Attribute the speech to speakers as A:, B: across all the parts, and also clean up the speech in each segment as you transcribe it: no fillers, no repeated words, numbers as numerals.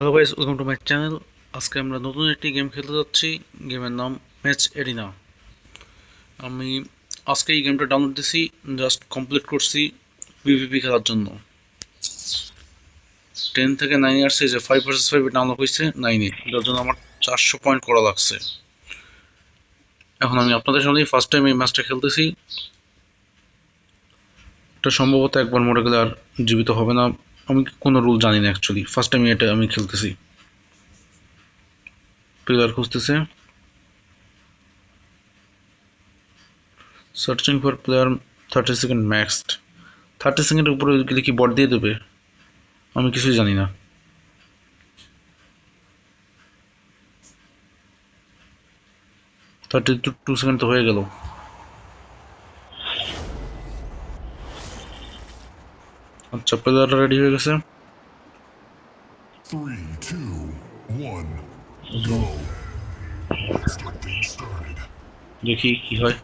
A: Hello guys, welcome to my channel. আজকে আমরা নতুন একটি গেম খেলতে যাচ্ছি। গেমের নাম ম্যাচ এরিনা। আমি আজকে এই গেমটা ডাউনলোড দিছি, জাস্ট কমপ্লিট করছি পিভিপি খেলার জন্য। 10 থেকে 9 আসছে, যে 5 ভার্সেস 5 ডাউনলোড হয়েছে 9-এ, যার জন্য আমার 400 পয়েন্ট করা লাগছে। এখন আমি আপনাদের সামনে ফার্স্ট টাইম এই ম্যাচটা খেলতেছি। এটা সম্ভবত একবার মরে গেলে আর জীবিত হবে না। আমি কোনো রুল জানি না অ্যাকচুয়ালি, ফার্স্ট টাইম এটা আমি খেলতেছি। প্লেয়ার খুঁজতেছে, searching for player, 30 second maxed. 30 সেকেন্ডের উপরে গেলে কি বট দিয়ে দেবে? আমি কিছুই জানি না। 32 সেকেন্ড তো হয়ে গেল। আচ্ছা, প্লেয়ারটা রেডি হয়ে গেছে।
B: 3, 2, 1, go. Let's get things started.
A: দেখি কি হয়।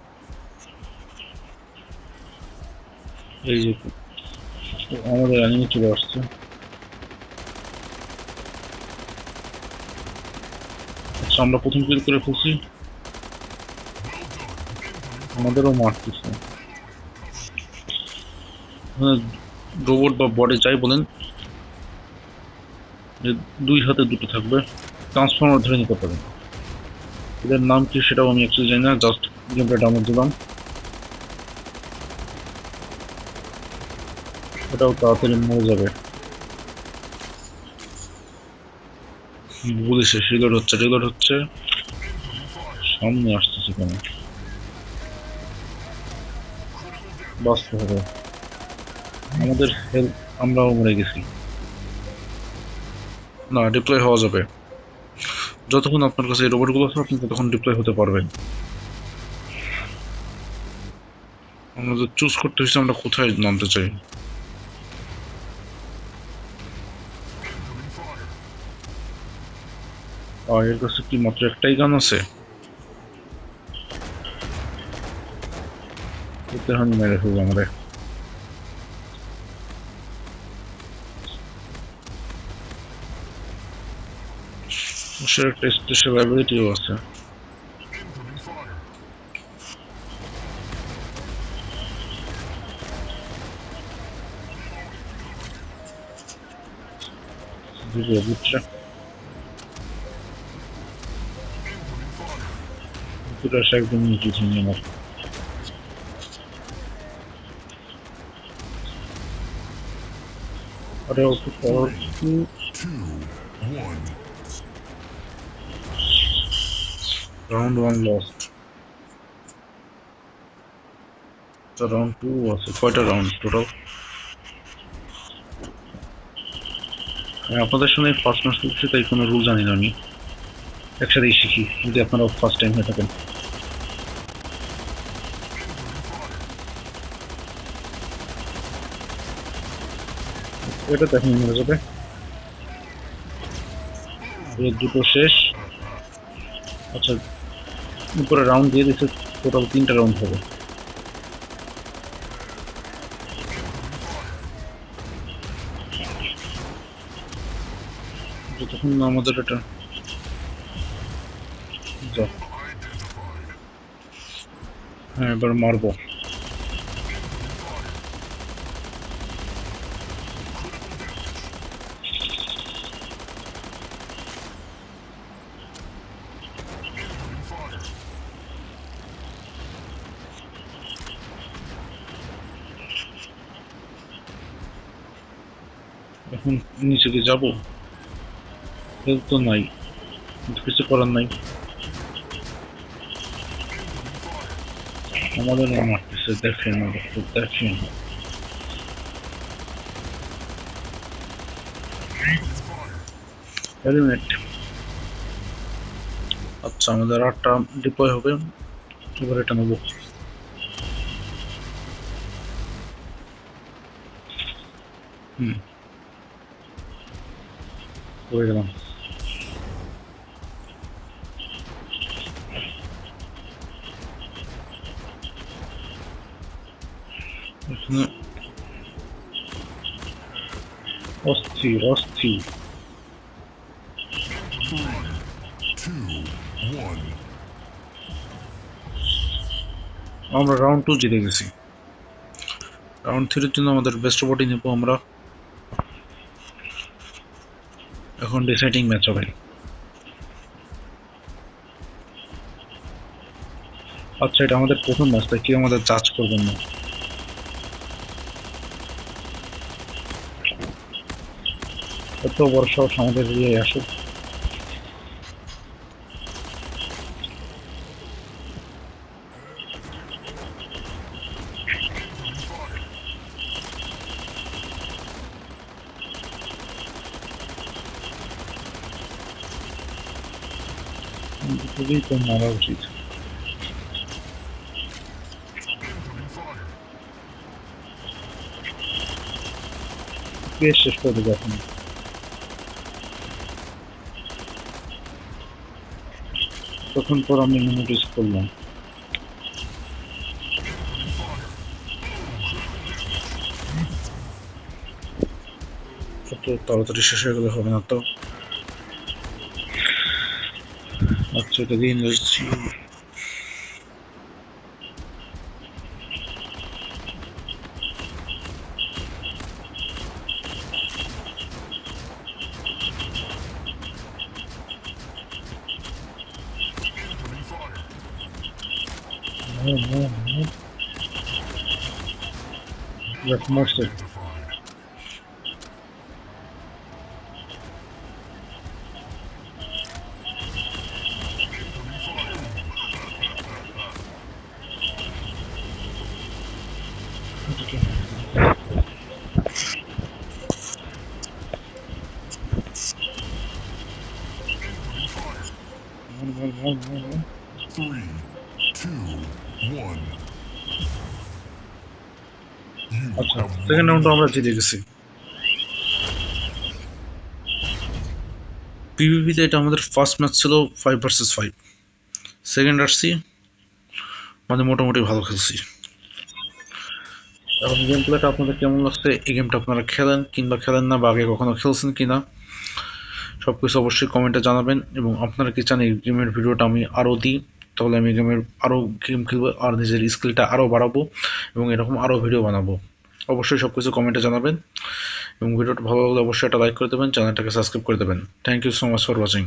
A: এই যে আমাদের অ্যানিমে চলে আসছে। আচ্ছা, আমরা প্রথম কিল করে ফেলছি। আমাদেরও মারতেছে। রোবট বা বডি যাই বলেন, যে দুই হাতে দুটো থাকবে, ট্রান্সফর্মার ধরে নিতে পারেন। এদের নাম কি সেটাও আমি অ্যাকচুয়ালি জানি না, জাস্ট গেমটা ডাউনলোড দিলাম। ওটাও তাড়াতাড়ি মরে যাবে। পুলিশে রিলোড হচ্ছে। সামনে আসতেছে কেন? বাঁচতে হবে। আমাদের হেল্প, আমরাও মরে গেছি। না, ডিপ্লয় হওয়া যাবে। যতক্ষণ আপনার কাছে এই রোবটগুলো আছে, আপনি ততক্ষণ ডিপ্লয় হতে পারবেন। আমাদের চুজ করতে হচ্ছে আমরা কোথায় নামতে চাই। আর এর কাছে কি মাত্র একটাই গান আছে? মেরে ফেলবো আমাদের। সে একটা স্পেশাল অ্যাবিলিটিও আছে। বুঝছে পুরো একদম নিচু ছিল আমার। আরে ওকে পাওয়ার
B: 3, 2, 1.
A: Round 1 lost. তো রাউন্ড 2 আছে। কয়টা রাউন্ড টোটাল? আমি আপনাদের সঙ্গে ফার্স্ট ম্যাচ খেলছি, তাই কোনো রুল জানি না। আমি একসাথেই শিখি, যদি আপনারা ফার্স্ট টাইম হয়ে থাকেন। এটা তো এখন মরে যাবে। এর দুটো শেষ। আচ্ছা, উপরে রাউন্ড দিয়ে দিচ্ছে, টোটাল 3টা রাউন্ড হবে। যতক্ষণ না আমাদের এটা যা। হ্যাঁ, এবার মারবো। এখন নিচে গিয়ে যাবো। হেলথ তো নাই, কিন্তু কিছু করার নাই। আমাদের মারতেছে, দেখেন দেখেন। হেলমেট। আচ্ছা, আমাদের 8টা ডিপ্লয় হবে। এবার এটা নেবো। হুম, করে গেলাম। এখানে অস্থির অস্থির।
B: one.
A: আমরা রাউন্ড 2 জিতে গেছি। রাউন্ড 3 এর জন্য আমাদের বেস্ট বডি নেব আমরা। এখন ডিসাইডিং ম্যাচ হবে। আচ্ছা, এটা আমাদের প্রথম ম্যাচ, তাই কেউ আমাদের জাজ করবেন না। এত বড় সাহস আমাদের দিয়ে আসুক। খুবই তো মারা উচিত। বেশ শেষ করে দেবো এখন। তখন পর আমি নোটিস করলাম এত তাড়াতাড়ি শেষ হয়ে গেলে হবে না তো। আচ্ছা, এটা দিয়ে নিচ্ছি। That's most it.
B: Three, two, one. You
A: আচ্ছা,
B: have
A: সেকেন্ড
B: won.
A: রাউন্ড আমরা জিতে গেছি। পিভিপিতে এটা আমাদের ফার্স্ট ম্যাচ ছিল 5 ভার্সেস 5। সেকেন্ড আসছি, মানে মোটামুটি ভালো খেলছি। এখন গেম প্লেটা আপনাদের কেমন লাগছে, এই গেমটা আপনারা খেলেন কিংবা খেলেন না, বা আগে কখনো খেলছেন কিনা সব কিছু অবশ্যই কমেন্টে জানাবেন। এবং আপনারা কি চান এই গেমের ভিডিওটা আমি আরও দিই, তাহলে আমি গেমের আরও গেম খেলবো আর নিজের স্কিলটা আরও বাড়াবো এবং এরকম আরও ভিডিও বানাবো। অবশ্যই সব কিছু কমেন্টে জানাবেন এবং ভিডিওটা ভালো লাগলে অবশ্যই একটা লাইক করে দেবেন, চ্যানেলটাকে সাবস্ক্রাইব করে দেবেন। Thank you so much for watching.